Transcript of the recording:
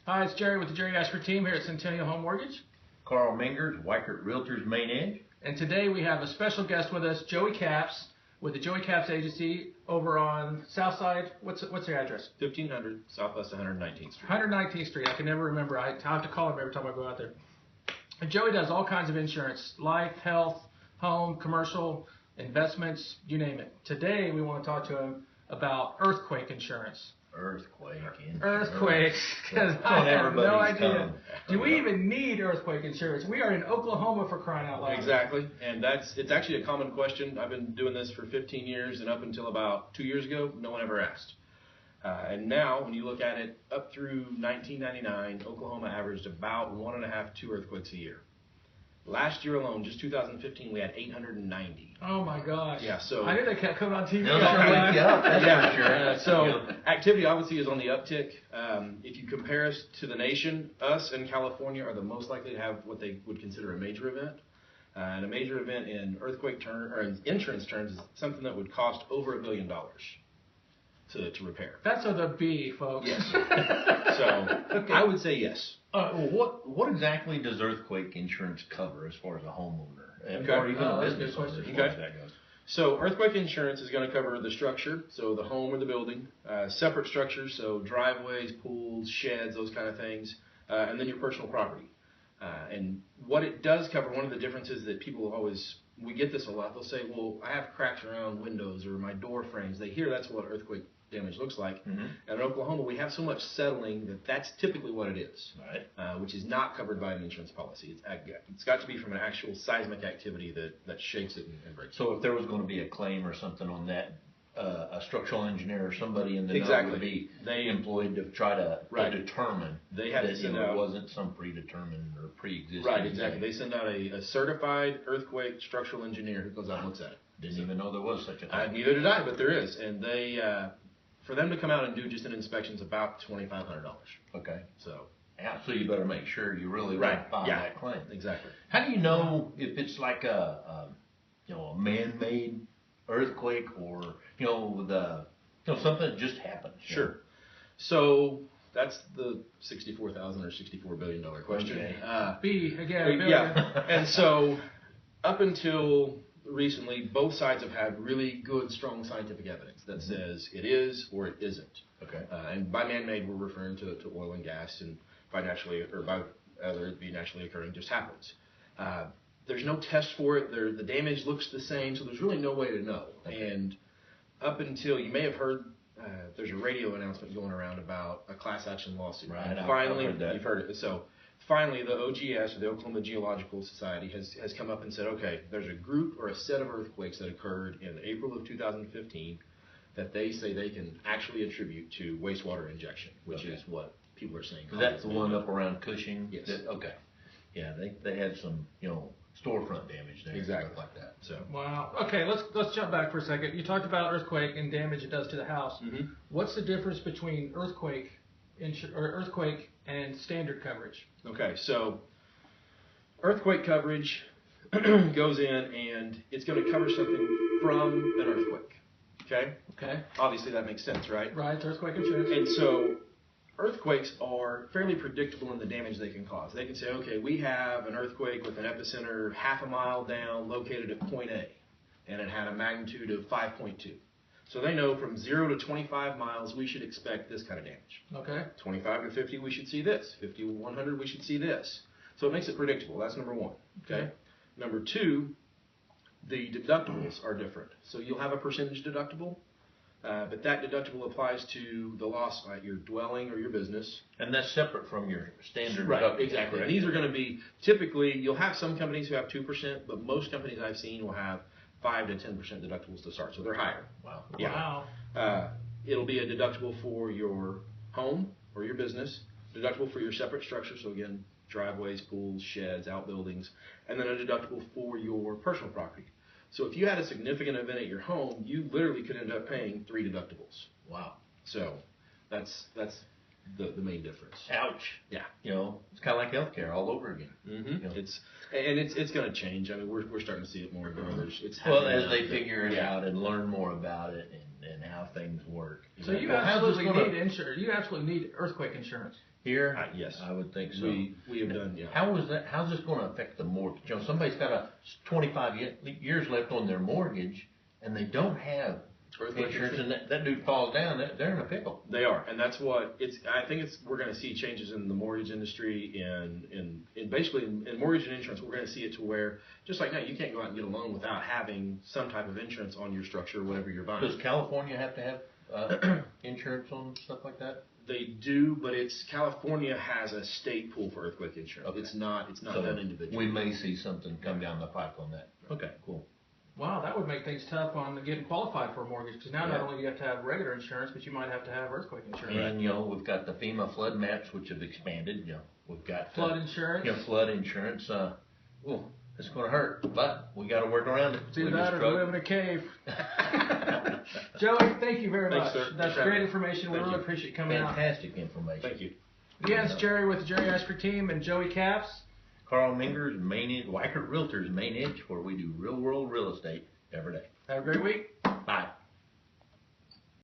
Hi, it's Jerry with the Jerry Ashford team here at Centennial Home Mortgage. Carl Mingers, Weichert Realtors Main Edge. And today we have a special guest with us, Joey Capps, with the Joey Capps Agency over on Southside. What's their address? 1500 Southwest 119th Street. 119th Street. I can never remember. I have to call him every time I go out there. And Joey does all kinds of insurance, life, health, home, commercial, investments, you name it. Today we want to talk to him about earthquake insurance. Earthquakes, because I have no idea. Do we even need earthquake insurance? We are in Oklahoma, for crying out loud. Exactly, and it's actually a common question. I've been doing this for 15 years, and up until about 2 years ago, no one ever asked. And now, when you look at it, up through 1999, Oklahoma averaged about 1.5 to 2 earthquakes a year. Last year alone, just 2015, we had 890. Oh my gosh! Yeah, so I knew they kept coming on TV. So activity obviously is on the uptick. If you compare us to the nation, us and California are the most likely to have what they would consider a major event. And a major event in in insurance terms is something that would cost over $1 billion to repair. That's with a B, folks. Yes. So okay. I would say yes. What exactly does earthquake insurance cover as far as a homeowner or even a business owner? Okay. So earthquake insurance is going to cover the structure, so the home or the building, separate structures, so driveways, pools, sheds, those kind of things, and then your personal property. And what it does cover, one of the differences that people we get this a lot, they'll say, well, I have cracks around windows or my door frames. They hear that's what earthquake damage looks like. Mm-hmm. And in Oklahoma, we have so much settling that's typically what it is, right. Which is not covered by an insurance policy. It's got to be from an actual seismic activity that shakes it and breaks it. So if there was going to be a claim or something on that, a structural engineer or somebody in the exactly. know would be employed to try to determine that it wasn't some predetermined or pre-existing. Right, exactly. They send out a certified earthquake structural engineer who goes out and looks at it. Didn't even know there was such a thing. Neither did I, but there is. And they, for them to come out and do just an inspection is about $2,500. Okay. So you better make sure you really file that claim. Exactly. How do you know if it's like a man-made earthquake or something that just happened? Sure. So that's the $64,000 or $64 billion question. Okay. B again. Yeah. And so up until recently, both sides have had really good, strong scientific evidence that says it is or it isn't. Okay. And by man-made, we're referring to oil and gas, and by other it be naturally occurring just happens. There's no test for it. The damage looks the same, so there's really no way to know. Okay. And up until you may have heard, there's a radio announcement going around about a class action lawsuit. Right. And finally, you've heard it. So finally, the OGS, or the Oklahoma Geological Society, has come up and said, okay, there's a group or a set of earthquakes that occurred in April of 2015 that they say they can actually attribute to wastewater injection, which is what people are saying. That's the one up around Cushing? Yes. Okay. Yeah, they had some, storefront damage there. Exactly. Stuff like that. So. Wow. Okay, let's jump back for a second. You talked about earthquake and damage it does to the house. Mm-hmm. What's the difference between earthquake and standard coverage? Okay, so earthquake coverage goes in and it's going to cover something from an earthquake. Okay. Obviously that makes sense, right? Right. It's earthquake insurance. And so earthquakes are fairly predictable in the damage they can cause. They can say, okay, we have an earthquake with an epicenter half a mile down, located at point A, and it had a magnitude of 5.2. So they know from 0 to 25 miles, we should expect this kind of damage. Okay. 25 to 50, we should see this. 50 to 100, we should see this. So it makes it predictable. That's number one. Okay. Number two, the deductibles are different. So you'll have a percentage deductible, but that deductible applies to the loss at your dwelling or your business. And that's separate from your standard right, deductible. Exactly. And these are going to be, typically, you'll have some companies who have 2%, but most companies I've seen will have 5 to 10% deductibles to start, so they're higher. Wow. Yeah. Wow. It'll be a deductible for your home or your business, deductible for your separate structure, so again, driveways, pools, sheds, outbuildings, and then a deductible for your personal property. So if you had a significant event at your home, you literally could end up paying 3 deductibles. Wow. So that's the main difference. Ouch. Yeah. You know, it's kind of like healthcare all over again. Mm-hmm. You know? It's going to change. I mean, we're starting to see it more and more. It's Well, happening as now. they figure it out and learn more about it and how things work. So you Well, how's this absolutely gonna- need insurance. You absolutely need earthquake insurance. Here, Yes. I would think so. We have done, yeah. How's this going to affect the mortgage? You know, somebody's got 25 years left on their mortgage, and they don't have Earthquake insurance, and that dude falls down, they're in a pickle. They are, and that's what I think we're going to see changes in the mortgage industry and basically in mortgage and insurance. We're going to see it to where, just like now, you can't go out and get a loan without having some type of insurance on your structure or whatever you're buying. Does California have to have insurance on stuff like that? They do, but California has a state pool for earthquake insurance. Okay. It's not So done individually. we may see something come down the pipe on that. Okay, cool. Wow, that would make things tough on getting qualified for a mortgage because now not Yeah. only do you have to have regular insurance, but you might have to have earthquake insurance. And, you know, we've got the FEMA flood maps, which have expanded, you know, we've got Flood insurance. You know, flood insurance, well, it's gonna hurt, but we gotta work around it. It's either We that just or struggle. live in a cave. Joey, thank you very Thanks, much. sir. That's Thanks for great having me. information. We Thank really you. appreciate you coming out. Fantastic information. Thank you. Yeah, it's Jerry with the Jerry Ice Cream Team and Joey Caps. Carl Minger's Main Edge, Weichert Realtors Main Edge, where we do real world real estate every day. Have a great week.